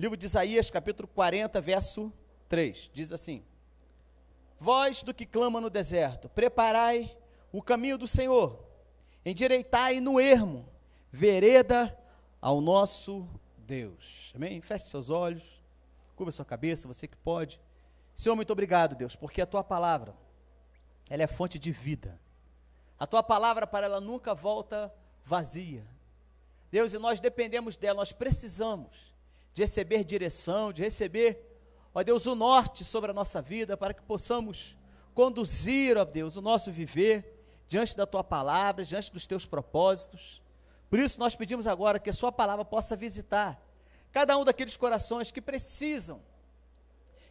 Livro de Isaías, capítulo 40, verso 3, diz assim: Voz do que clama no deserto, preparai o caminho do Senhor, endireitai no ermo, vereda ao nosso Deus. Amém? Feche seus olhos, curva sua cabeça, você que pode. Senhor, muito obrigado, Deus, porque a Tua palavra, ela é fonte de vida. A Tua palavra, para ela nunca volta vazia. Deus, e nós dependemos dela, nós precisamos de receber direção, de receber, ó Deus, o norte sobre a nossa vida, para que possamos conduzir, ó Deus, o nosso viver diante da Tua palavra, diante dos Teus propósitos. Por isso nós pedimos agora que a Sua palavra possa visitar cada um daqueles corações que precisam,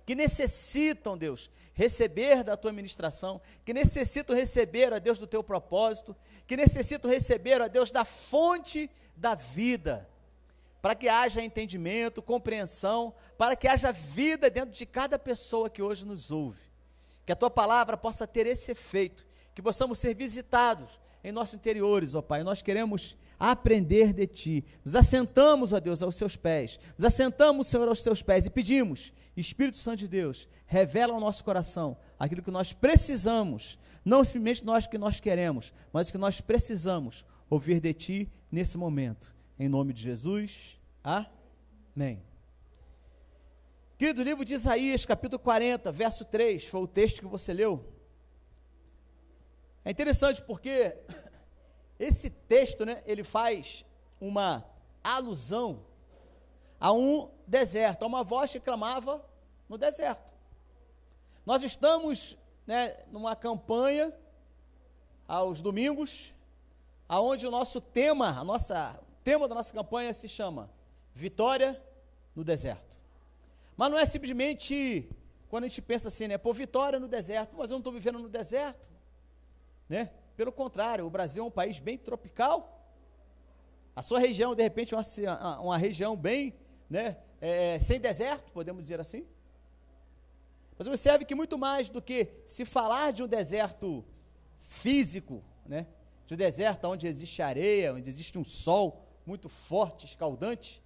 que necessitam, Deus, receber da Tua ministração, que necessitam receber, ó Deus, do Teu propósito, que necessitam receber, ó Deus, da fonte da vida, para que haja entendimento, compreensão, para que haja vida dentro de cada pessoa que hoje nos ouve, que a Tua palavra possa ter esse efeito, que possamos ser visitados em nossos interiores, ó Pai. Nós queremos aprender de Ti, nos assentamos, ó Deus, aos Seus pés, nos assentamos, Senhor, aos Teus pés e pedimos, Espírito Santo de Deus, revela ao nosso coração aquilo que nós precisamos, não simplesmente nós que nós queremos, mas o que nós precisamos ouvir de Ti nesse momento, em nome de Jesus, amém. Querido, livro de Isaías, capítulo 40, verso 3, foi o texto que você leu. É interessante porque esse texto, né, ele faz uma alusão a um deserto, a uma voz que clamava no deserto. Nós estamos, né, numa campanha aos domingos, aonde o nosso tema, tema da nossa campanha se chama Vitória no Deserto. Mas não é simplesmente quando a gente pensa assim, né, pô, vitória no deserto, mas eu não estou vivendo no deserto, né? Pelo contrário, o Brasil é um país bem tropical. A sua região, de repente, é uma região bem, né, sem deserto, podemos dizer assim. Mas observe que muito mais do que se falar de um deserto físico, né, de um deserto onde existe areia, onde existe um sol muito forte, escaldante,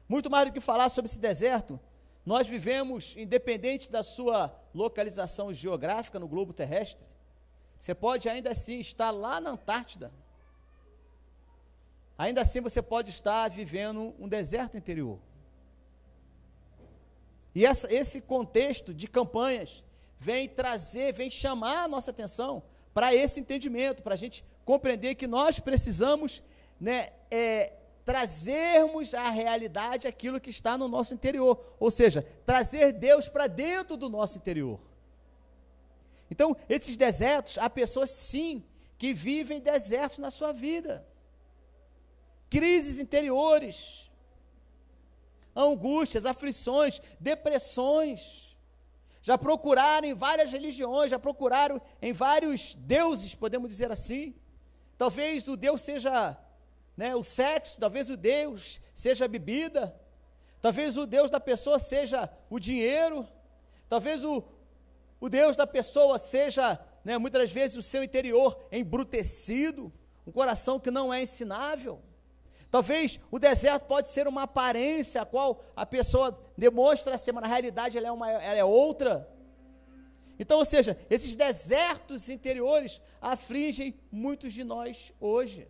muito mais do que falar sobre esse deserto, nós vivemos, independente da sua localização geográfica no globo terrestre. Você pode ainda assim estar lá na Antártida, ainda assim você pode estar vivendo um deserto interior. E esse contexto de campanhas vem chamar a nossa atenção para esse entendimento, para a gente compreender que nós precisamos, né, trazermos à realidade aquilo que está no nosso interior, ou seja, trazer Deus para dentro do nosso interior. Então, esses desertos, há pessoas sim, que vivem desertos na sua vida, crises interiores, angústias, aflições, depressões, já procuraram em várias religiões, já procuraram em vários deuses, podemos dizer assim. Talvez o Deus seja, né, o sexo, talvez o Deus seja a bebida, talvez o Deus da pessoa seja o dinheiro, talvez o Deus da pessoa seja, né, muitas das vezes o seu interior embrutecido, um coração que não é ensinável. Talvez o deserto pode ser uma aparência a qual a pessoa demonstra ser, mas na realidade ela é outra. Então, ou seja, esses desertos interiores afligem muitos de nós hoje.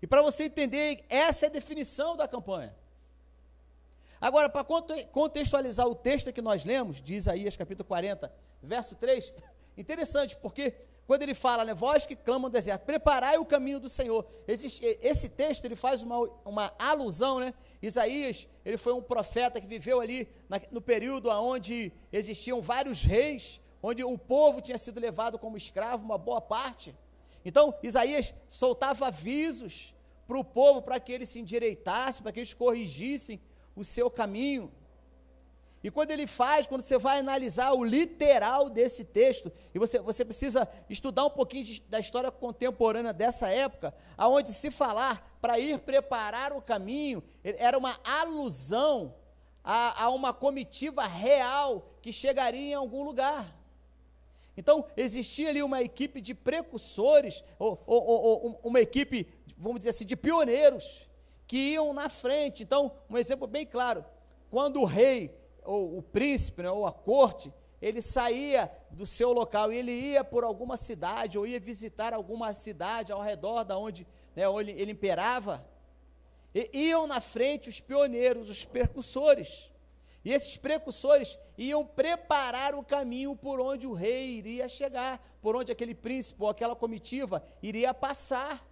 E para você entender, essa é a definição da campanha. Agora, para contextualizar o texto que nós lemos, de Isaías capítulo 40, verso 3, interessante, porque quando ele fala, né, voz que clama no deserto, preparai o caminho do Senhor, esse texto ele faz uma alusão, né? Isaías, ele foi um profeta que viveu ali no período onde existiam vários reis, onde o povo tinha sido levado como escravo, uma boa parte. Então, Isaías soltava avisos para o povo, para que eles se endireitassem, para que eles corrigissem o seu caminho. E quando você vai analisar o literal desse texto, e você precisa estudar um pouquinho da história contemporânea dessa época, aonde se falar para ir preparar o caminho, era uma alusão a uma comitiva real que chegaria em algum lugar. Então, existia ali uma equipe de precursores, ou uma equipe, vamos dizer assim, de pioneiros, que iam na frente. Então, um exemplo bem claro, quando o rei, ou o príncipe, né, ou a corte, ele saía do seu local e ele ia por alguma cidade, ou ia visitar alguma cidade ao redor da onde, né, onde ele imperava, e iam na frente os pioneiros, os precursores, e esses precursores iam preparar o caminho por onde o rei iria chegar, por onde aquele príncipe ou aquela comitiva iria passar.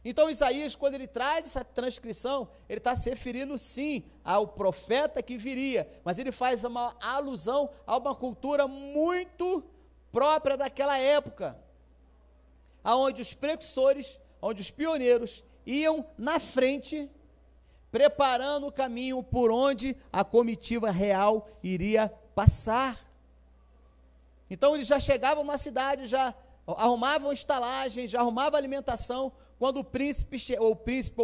Então Isaías, quando ele traz essa transcrição, ele está se referindo sim ao profeta que viria, mas ele faz uma alusão a uma cultura muito própria daquela época, aonde os precursores, onde os pioneiros iam na frente, preparando o caminho por onde a comitiva real iria passar. Então eles já chegavam na cidade, já arrumavam estalagem, já arrumavam alimentação. Quando o príncipe ou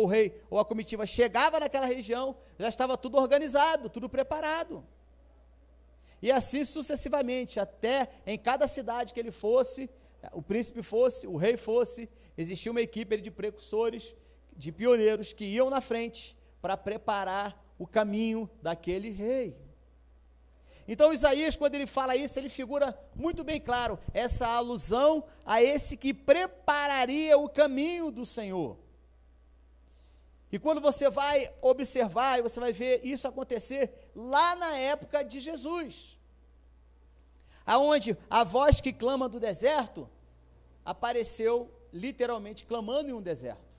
o rei ou a comitiva chegava naquela região, já estava tudo organizado, tudo preparado. E assim sucessivamente, até em cada cidade que ele fosse, o príncipe fosse, o rei fosse, existia uma equipe de precursores, de pioneiros que iam na frente para preparar o caminho daquele rei. Então Isaías, quando ele fala isso, ele figura muito bem claro essa alusão a esse que prepararia o caminho do Senhor. E quando você vai observar, você vai ver isso acontecer lá na época de Jesus, aonde a voz que clama do deserto apareceu literalmente clamando em um deserto.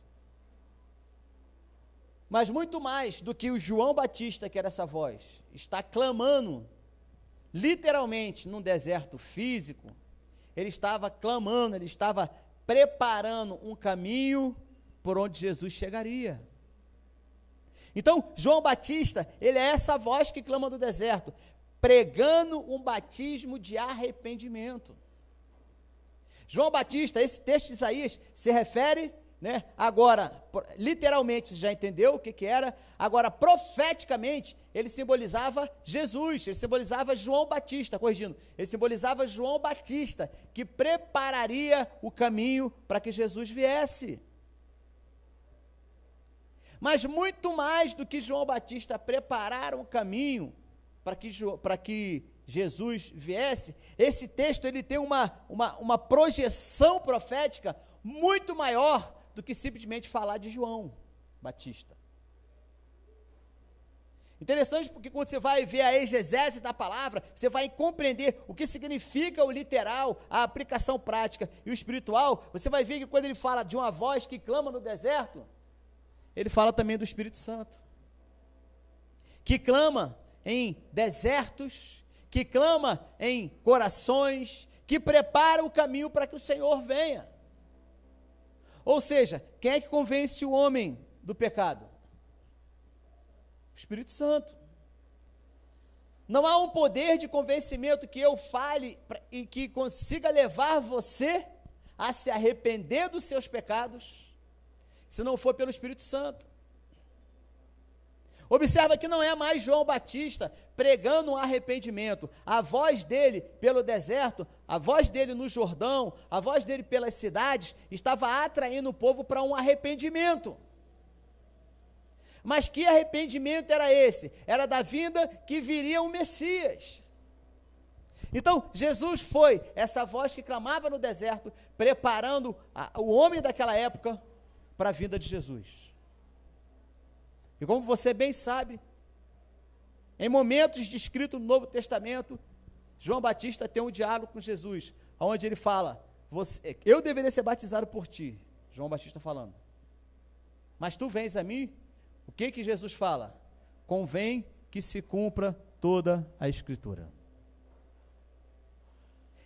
Mas muito mais do que o João Batista, que era essa voz, está clamando literalmente num deserto físico, ele estava clamando, ele estava preparando um caminho por onde Jesus chegaria. Então, João Batista, ele é essa voz que clama do deserto, pregando um batismo de arrependimento. João Batista, esse texto de Isaías, se refere, né, agora, literalmente, você já entendeu o que era, agora, profeticamente, ele simbolizava Jesus, ele simbolizava João Batista, corrigindo, ele simbolizava João Batista, que prepararia o caminho para que Jesus viesse. Mas muito mais do que João Batista preparar um caminho para que Jesus viesse, esse texto ele tem uma projeção profética muito maior do que simplesmente falar de João Batista. Interessante porque quando você vai ver a exegese da palavra, você vai compreender o que significa o literal, a aplicação prática e o espiritual. Você vai ver que quando ele fala de uma voz que clama no deserto, ele fala também do Espírito Santo, que clama em desertos, que clama em corações, que prepara o caminho para que o Senhor venha. Ou seja, quem é que convence o homem do pecado? O Espírito Santo. Não há um poder de convencimento que eu fale e que consiga levar você a se arrepender dos seus pecados, se não for pelo Espírito Santo. Observa que não é mais João Batista pregando um arrependimento. A voz dele pelo deserto, a voz dele no Jordão, a voz dele pelas cidades, estava atraindo o povo para um arrependimento. Mas que arrependimento era esse? Era da vinda que viria o Messias. Então, Jesus foi essa voz que clamava no deserto, preparando o homem daquela época para a vinda de Jesus. E como você bem sabe, em momentos descritos no Novo Testamento, João Batista tem um diálogo com Jesus, onde ele fala, eu deveria ser batizado por ti, João Batista falando, mas tu vens a mim, o que Jesus fala? Convém que se cumpra toda a Escritura.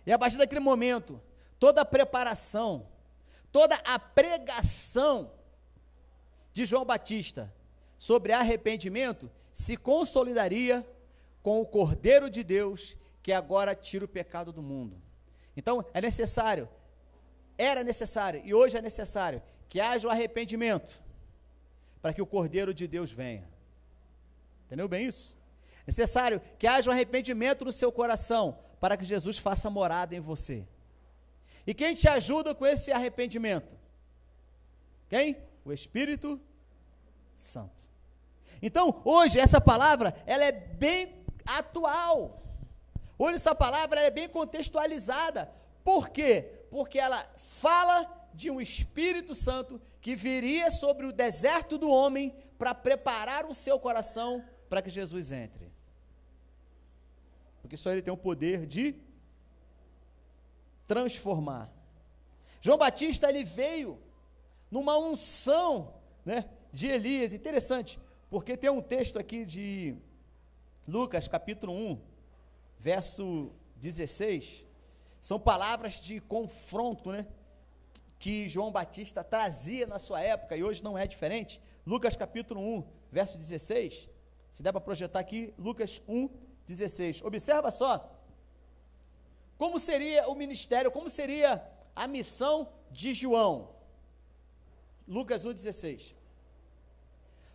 E a partir daquele momento, toda a preparação, toda a pregação de João Batista sobre arrependimento se consolidaria com o Cordeiro de Deus que agora tira o pecado do mundo. Então era necessário e hoje é necessário que haja o arrependimento para que o Cordeiro de Deus venha. Entendeu bem isso? Necessário que haja um arrependimento no seu coração para que Jesus faça morada em você. E quem te ajuda com esse arrependimento? Quem? O Espírito Santo. Então, hoje, essa palavra, ela é bem atual. Hoje, essa palavra é bem contextualizada. Por quê? Porque ela fala de um Espírito Santo que viria sobre o deserto do homem para preparar o seu coração para que Jesus entre. Porque só ele tem o poder de transformar. João Batista, ele veio numa unção, né, de Elias. Interessante, porque tem um texto aqui de Lucas, capítulo 1, verso 16, são palavras de confronto, né, que João Batista trazia na sua época, e hoje não é diferente. Lucas, capítulo 1, verso 16, se der para projetar aqui, Lucas 1, 16, observa só, como seria o ministério, como seria a missão de João. Lucas 1, 16,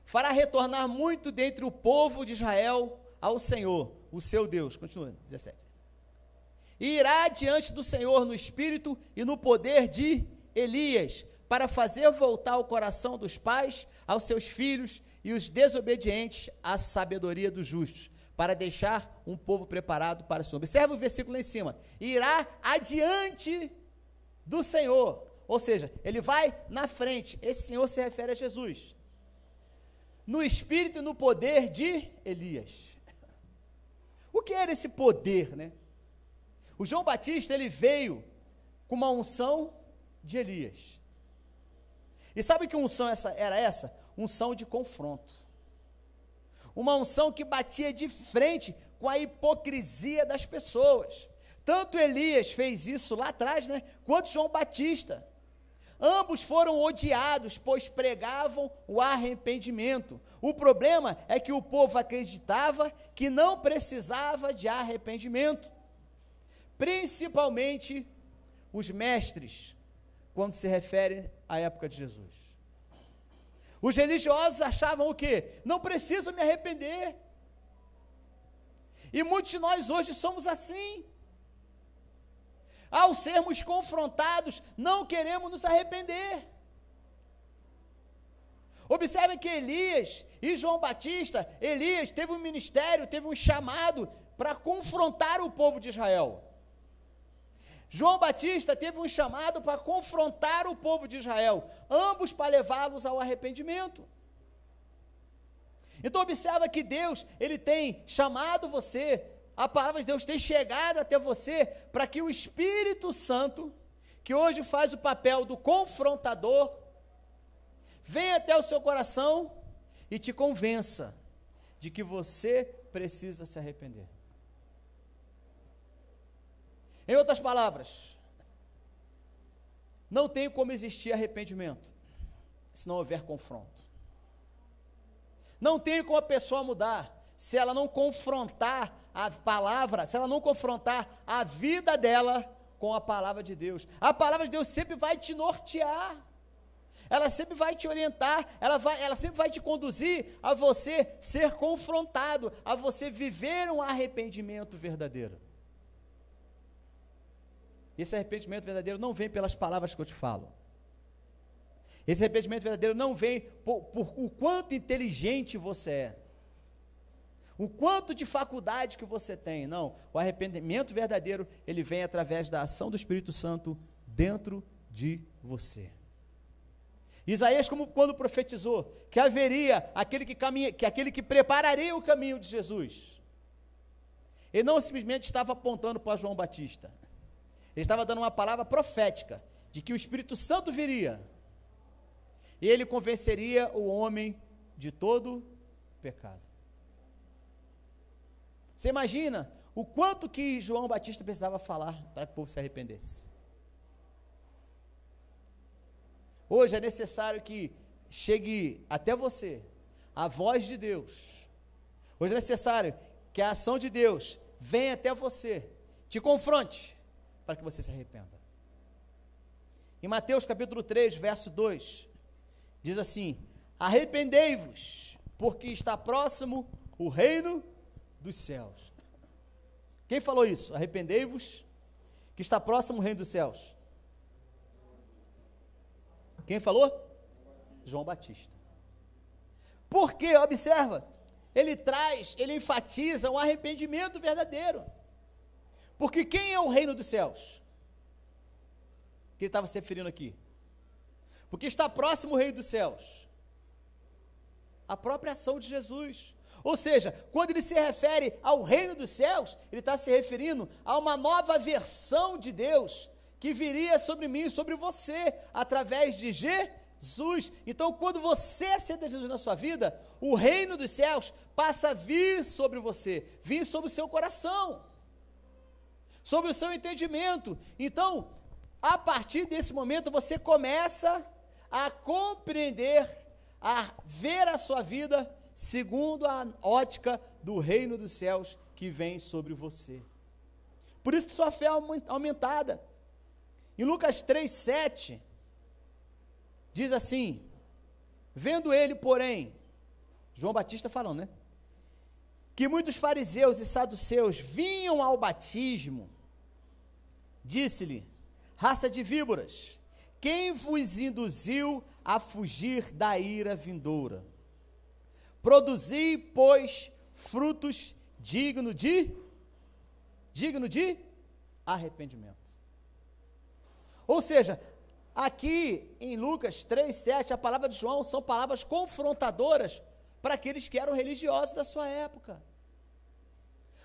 fará retornar muito dentre o povo de Israel ao Senhor, o seu Deus, continua, 17, e irá diante do Senhor no espírito e no poder de Elias, para fazer voltar o coração dos pais aos seus filhos e os desobedientes à sabedoria dos justos, para deixar um povo preparado para o Senhor. Observa o versículo lá em cima, irá adiante do Senhor, ou seja, ele vai na frente, esse Senhor se refere a Jesus, no espírito e no poder de Elias. O que era esse poder, né? O João Batista, ele veio com uma unção de Elias, e sabe que unção era essa? Unção de confronto, uma unção que batia de frente com a hipocrisia das pessoas. Tanto Elias fez isso lá atrás, né, quanto João Batista. Ambos foram odiados, pois pregavam o arrependimento. O problema é que o povo acreditava que não precisava de arrependimento, principalmente os mestres, quando se refere à época de Jesus. Os religiosos achavam o quê? Não preciso me arrepender. E muitos de nós hoje somos assim. Ao sermos confrontados, não queremos nos arrepender. Observe que Elias e João Batista, Elias teve um ministério, teve um chamado para confrontar o povo de Israel. João Batista teve um chamado para confrontar o povo de Israel, ambos para levá-los ao arrependimento. Então observa que Deus, ele tem chamado você, a palavra de Deus tem chegado até você, para que o Espírito Santo, que hoje faz o papel do confrontador, venha até o seu coração e te convença de que você precisa se arrepender. Em outras palavras, não tem como existir arrependimento se não houver confronto. Não tem como a pessoa mudar se ela não confrontar a palavra, se ela não confrontar a vida dela com a palavra de Deus. A palavra de Deus sempre vai te nortear, ela sempre vai te orientar, ela sempre vai te conduzir a você ser confrontado, a você viver um arrependimento verdadeiro. Esse arrependimento verdadeiro não vem pelas palavras que eu te falo. Esse arrependimento verdadeiro não vem por o quanto inteligente você é, o quanto de faculdade que você tem. Não, o arrependimento verdadeiro, ele vem através da ação do Espírito Santo dentro de você. Isaías, como quando profetizou que haveria aquele que prepararia o caminho de Jesus, ele não simplesmente estava apontando para João Batista, ele estava dando uma palavra profética de que o Espírito Santo viria e ele convenceria o homem de todo pecado. Você imagina o quanto que João Batista precisava falar para que o povo se arrependesse? Hoje é necessário que chegue até você a voz de Deus. Hoje é necessário que a ação de Deus venha até você, te confronte, para que você se arrependa. Em Mateus capítulo 3, verso 2, diz assim: arrependei-vos, porque está próximo o reino dos céus. Quem falou isso? Arrependei-vos, que está próximo o reino dos céus. Quem falou? João Batista. Porque, observa, ele enfatiza um arrependimento verdadeiro. Porque quem é o reino dos céus? Que ele estava se referindo aqui. Porque está próximo o reino dos céus. A própria ação de Jesus. Ou seja, quando ele se refere ao reino dos céus, ele está se referindo a uma nova versão de Deus, que viria sobre mim e sobre você, através de Jesus. Então, quando você aceita Jesus na sua vida, o reino dos céus passa a vir sobre você, vir sobre o seu coração, sobre o seu entendimento. Então, a partir desse momento, você começa a compreender, a ver a sua vida segundo a ótica do reino dos céus que vem sobre você. Por isso que sua fé é aumentada. Em Lucas 3:7, diz assim: vendo ele, porém, João Batista falando, né? Que muitos fariseus e saduceus vinham ao batismo, disse-lhe: raça de víboras, quem vos induziu a fugir da ira vindoura? Produzi, pois, frutos dignos de arrependimento. Ou seja, aqui em Lucas 3:7, a palavra de João são palavras confrontadoras para aqueles que eram religiosos da sua época.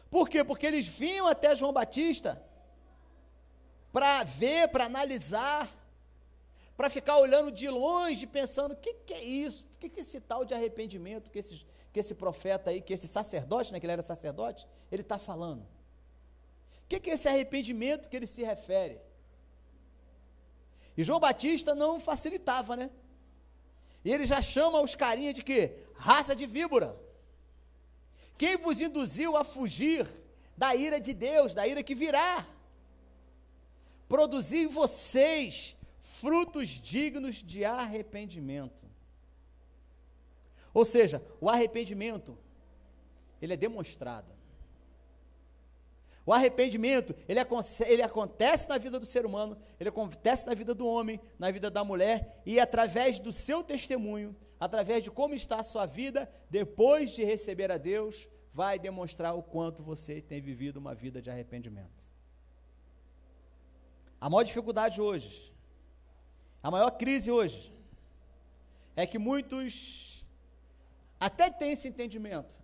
Por quê? Porque eles vinham até João Batista para ver, para analisar, para ficar olhando de longe, pensando, o que é isso? O que é esse tal de arrependimento que esse profeta aí, que esse sacerdote, né, que ele era sacerdote, ele está falando? O que é esse arrependimento que ele se refere? E João Batista não facilitava, né? E ele já chama os carinha de quê? Raça de víbora. Quem vos induziu a fugir da ira de Deus, da ira que virá? Produzi em vocês frutos dignos de arrependimento. Ou seja, o arrependimento, ele é demonstrado. O arrependimento, ele acontece na vida do ser humano, ele acontece na vida do homem, na vida da mulher, e através do seu testemunho, através de como está a sua vida, depois de receber a Deus, vai demonstrar o quanto você tem vivido uma vida de arrependimento. A maior dificuldade hoje, a maior crise hoje, é que muitos até têm esse entendimento,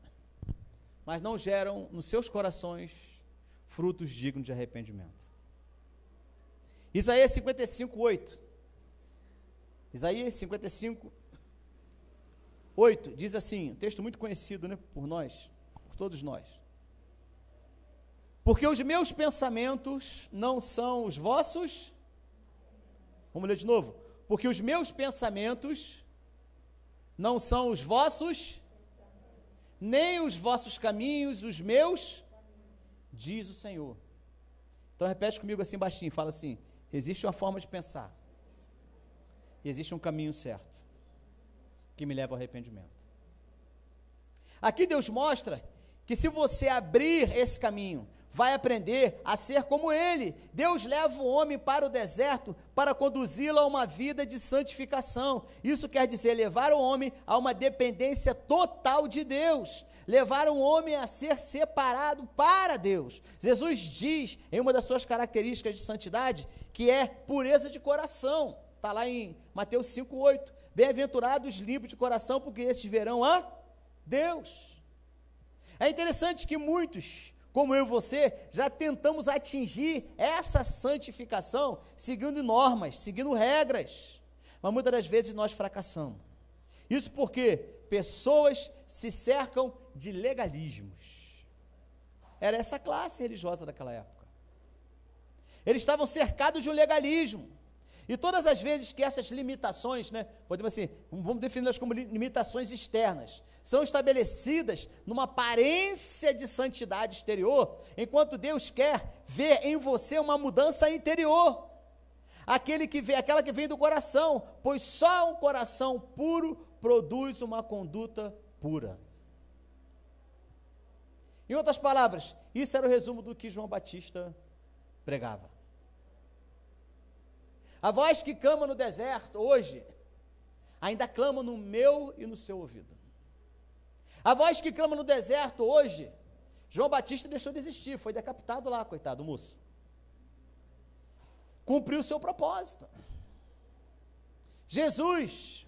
mas não geram nos seus corações frutos dignos de arrependimento. Isaías 55:8. Isaías 55:8 diz assim, um texto muito conhecido, né, por nós, por todos nós. Porque os meus pensamentos não são os vossos. Vamos ler de novo. Porque os meus pensamentos não são os vossos, nem os vossos caminhos, os meus, diz o Senhor. Então repete comigo assim baixinho, fala assim: existe uma forma de pensar, e existe um caminho certo, que me leva ao arrependimento. Aqui Deus mostra que se você abrir esse caminho, vai aprender a ser como Ele. Deus leva o homem para o deserto para conduzi-lo a uma vida de santificação. Isso quer dizer levar o homem a uma dependência total de Deus, levar o homem a ser separado para Deus. Jesus diz, em uma das suas características de santidade, que é pureza de coração. Está lá em Mateus 5:8. Bem-aventurados limpos de coração, porque esses verão a Deus. É interessante que muitos, como eu e você, já tentamos atingir essa santificação seguindo normas, seguindo regras, mas muitas das vezes nós fracassamos. Isso porque pessoas se cercam de legalismos. Era essa classe religiosa daquela época. Eles estavam cercados de um legalismo. E todas as vezes que essas limitações, né, podemos assim, vamos defini-las como limitações externas, são estabelecidas numa aparência de santidade exterior, enquanto Deus quer ver em você uma mudança interior, aquela que vem do coração, pois só um coração puro produz uma conduta pura. Em outras palavras, isso era o resumo do que João Batista pregava. A voz que clama no deserto, hoje, ainda clama no meu e no seu ouvido. A voz que clama no deserto hoje, João Batista deixou de existir, foi decapitado lá, coitado, o moço. Cumpriu o seu propósito. Jesus,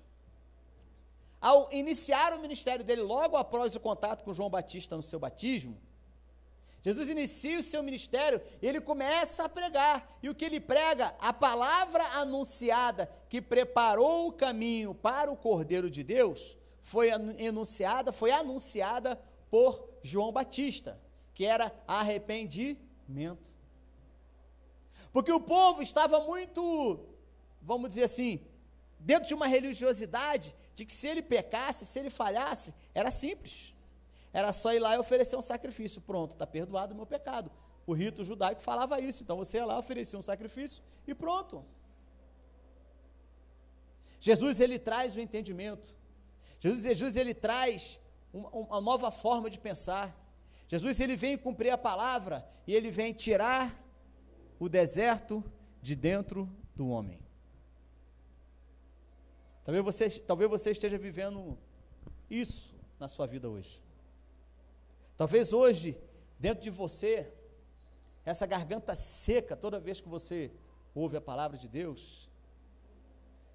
ao iniciar o ministério dele, logo após o contato com João Batista no seu batismo, Jesus inicia o seu ministério e ele começa a pregar, e o que ele prega? A palavra anunciada que preparou o caminho para o Cordeiro de Deus, foi anunciada por João Batista, que era arrependimento. Porque o povo estava muito, vamos dizer assim, dentro de uma religiosidade, de que se ele pecasse, se ele falhasse, era simples. Era só ir lá e oferecer um sacrifício. Pronto, está perdoado o meu pecado. O rito judaico falava isso. Então você ia lá, oferecia um sacrifício e pronto. Jesus, ele traz o entendimento. Jesus ele traz uma nova forma de pensar. Jesus, ele vem cumprir a palavra e ele vem tirar o deserto de dentro do homem. Talvez você esteja vivendo isso na sua vida hoje. Talvez hoje, dentro de você, essa garganta seca, toda vez que você ouve a palavra de Deus,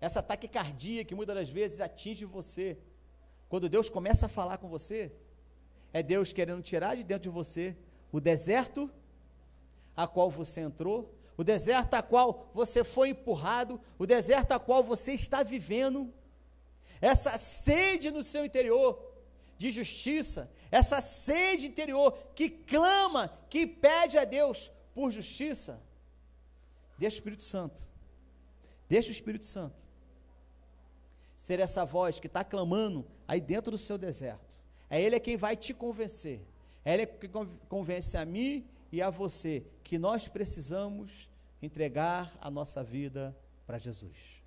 essa taquicardia que muitas das vezes atinge você, quando Deus começa a falar com você, é Deus querendo tirar de dentro de você o deserto a qual você entrou, o deserto a qual você foi empurrado, o deserto a qual você está vivendo, essa sede no seu interior de justiça, essa sede interior que clama, que pede a Deus por justiça. Deixa o Espírito Santo ser essa voz que está clamando aí dentro do seu deserto. É Ele quem vai te convencer, é Ele que convence a mim e a você que nós precisamos entregar a nossa vida para Jesus.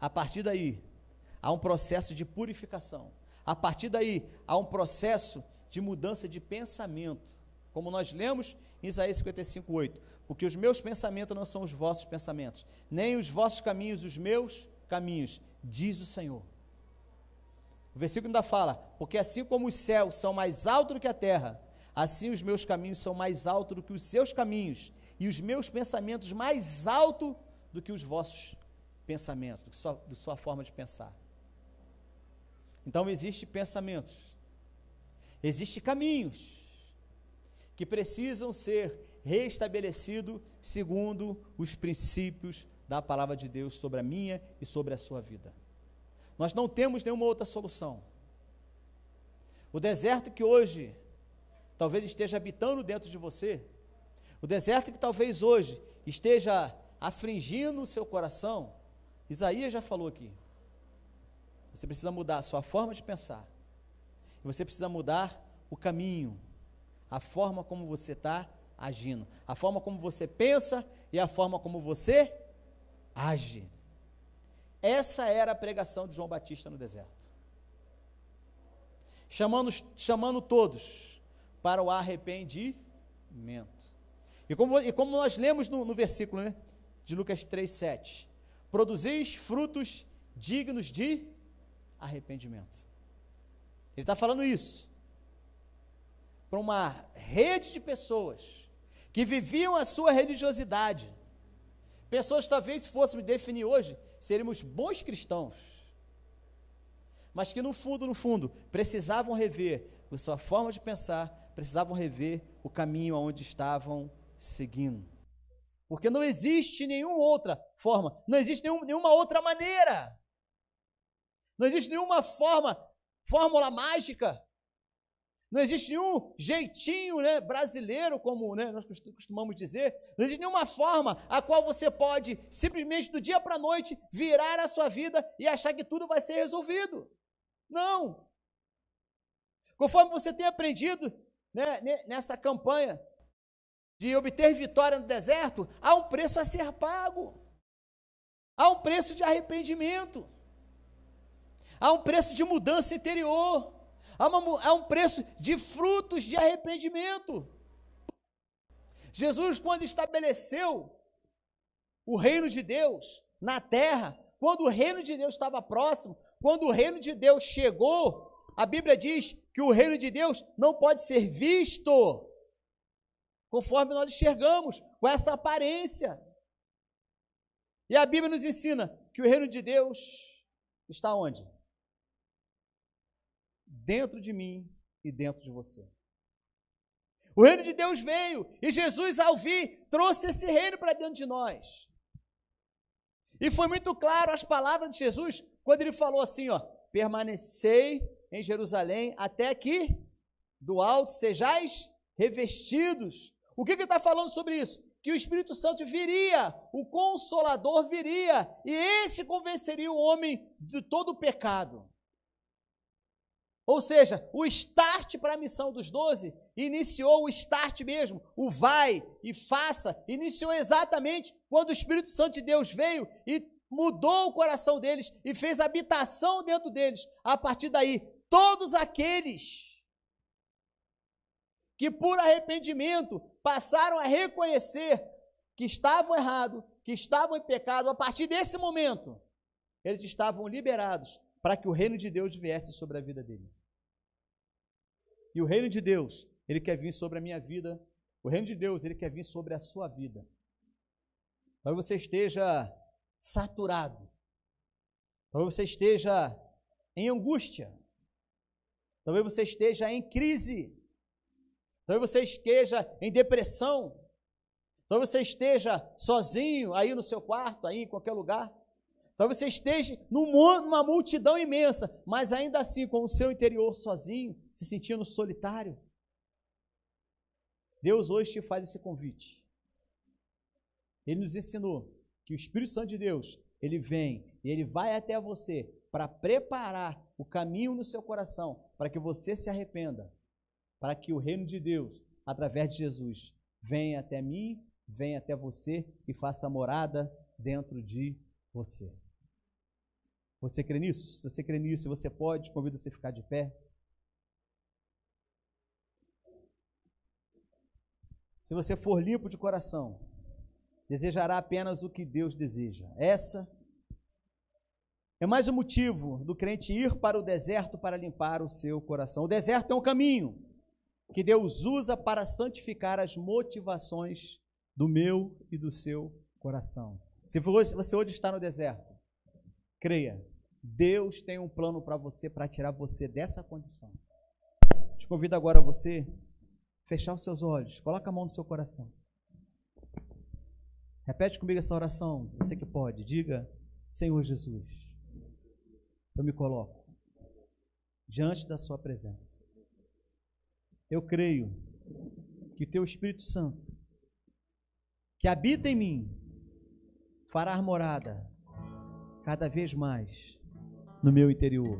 A partir daí, há um processo de purificação. A partir daí, há um processo de mudança de pensamento, como nós lemos em Isaías 55:8, porque os meus pensamentos não são os vossos pensamentos, nem os vossos caminhos os meus caminhos, diz o Senhor. O versículo ainda fala, porque assim como os céus são mais altos do que a terra, assim os meus caminhos são mais altos do que os seus caminhos, e os meus pensamentos mais altos do que os vossos pensamentos, do sua forma de pensar. Então, existem pensamentos, existem caminhos que precisam ser restabelecidos segundo os princípios da palavra de Deus sobre a minha e sobre a sua vida. Nós não temos nenhuma outra solução. O deserto que hoje talvez esteja habitando dentro de você, o deserto que talvez hoje esteja afligindo o seu coração, Isaías já falou aqui. Você precisa mudar a sua forma de pensar. E você precisa mudar o caminho, a forma como você está agindo, a forma como você pensa e a forma como você age. Essa era a pregação de João Batista no deserto. Chamando todos para o arrependimento. E como nós lemos no versículo, né, de Lucas 3:7, produzis frutos dignos de arrependimento. Ele está falando isso para uma rede de pessoas que viviam a sua religiosidade, pessoas talvez, se fôssemos definir hoje, seríamos bons cristãos, mas que no fundo, precisavam rever a sua forma de pensar, precisavam rever o caminho aonde estavam seguindo, porque não existe nenhuma outra forma, não existe nenhuma outra maneira, não existe nenhuma fórmula mágica, não existe nenhum jeitinho, né, brasileiro, como, né, nós costumamos dizer, não existe nenhuma forma a qual você pode simplesmente do dia para a noite virar a sua vida e achar que tudo vai ser resolvido. Não. Conforme você tem aprendido, né, nessa campanha de obter vitória no deserto, há um preço a ser pago, há um preço de arrependimento, há um preço de mudança interior, há um preço de frutos de arrependimento. Jesus, quando estabeleceu o reino de Deus na terra, quando o reino de Deus estava próximo, quando o reino de Deus chegou a Bíblia diz que o reino de Deus não pode ser visto conforme nós enxergamos, com essa aparência. E a Bíblia nos ensina que o reino de Deus está onde? Dentro de mim e dentro de você. O reino de Deus veio e Jesus, ao vir, trouxe esse reino para dentro de nós. E foi muito claro as palavras de Jesus quando ele falou assim, ó, permanecei em Jerusalém até que do alto sejais revestidos. O que ele está falando sobre isso? Que o Espírito Santo viria, o Consolador viria, e esse convenceria o homem de todo o pecado. Ou seja, o start para a missão dos 12 iniciou o start mesmo, o vai e faça, iniciou exatamente quando o Espírito Santo de Deus veio e mudou o coração deles e fez habitação dentro deles. A partir daí, todos aqueles que por arrependimento passaram a reconhecer que estavam errados, que estavam em pecado, a partir desse momento, eles estavam liberados para que o reino de Deus viesse sobre a vida dele. E o reino de Deus, ele quer vir sobre a minha vida, o reino de Deus, ele quer vir sobre a sua vida. Talvez você esteja saturado, talvez você esteja em angústia, talvez você esteja em crise, talvez você esteja em depressão, talvez você esteja sozinho aí no seu quarto, aí em qualquer lugar, talvez você esteja numa multidão imensa, mas ainda assim com o seu interior sozinho, se sentindo solitário. Deus hoje te faz esse convite. Ele nos ensinou que o Espírito Santo de Deus, ele vem e ele vai até você para preparar o caminho no seu coração, para que você se arrependa, para que o reino de Deus, através de Jesus, venha até mim, venha até você e faça morada dentro de você. Você crê nisso? Se você crê nisso, você pode, convido você a ficar de pé. Se você for limpo de coração, desejará apenas o que Deus deseja. Essa é mais um motivo do crente ir para o deserto para limpar o seu coração. O deserto é um caminho que Deus usa para santificar as motivações do meu e do seu coração. Se você hoje está no deserto, creia, Deus tem um plano para você, para tirar você dessa condição. Te convido agora a você fechar os seus olhos, coloca a mão no seu coração. Repete comigo essa oração, você que pode, diga: Senhor Jesus, eu me coloco diante da sua presença. Eu creio que o teu Espírito Santo, que habita em mim, fará morada cada vez mais no meu interior.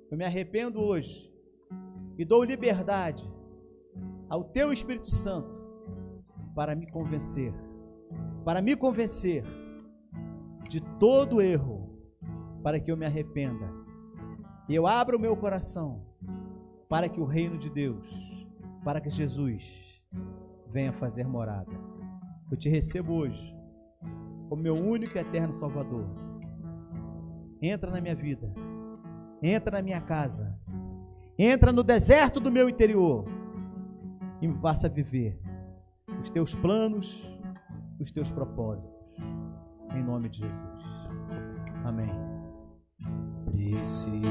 Eu me arrependo hoje e dou liberdade ao teu Espírito Santo para me convencer de todo erro, para que eu me arrependa e eu abra o meu coração para que o reino de Deus, para que Jesus venha fazer morada. Eu te recebo hoje como meu único e eterno Salvador. Entra na minha vida, entra na minha casa, entra no deserto do meu interior e me faça viver os teus planos, os teus propósitos, em nome de Jesus. Amém.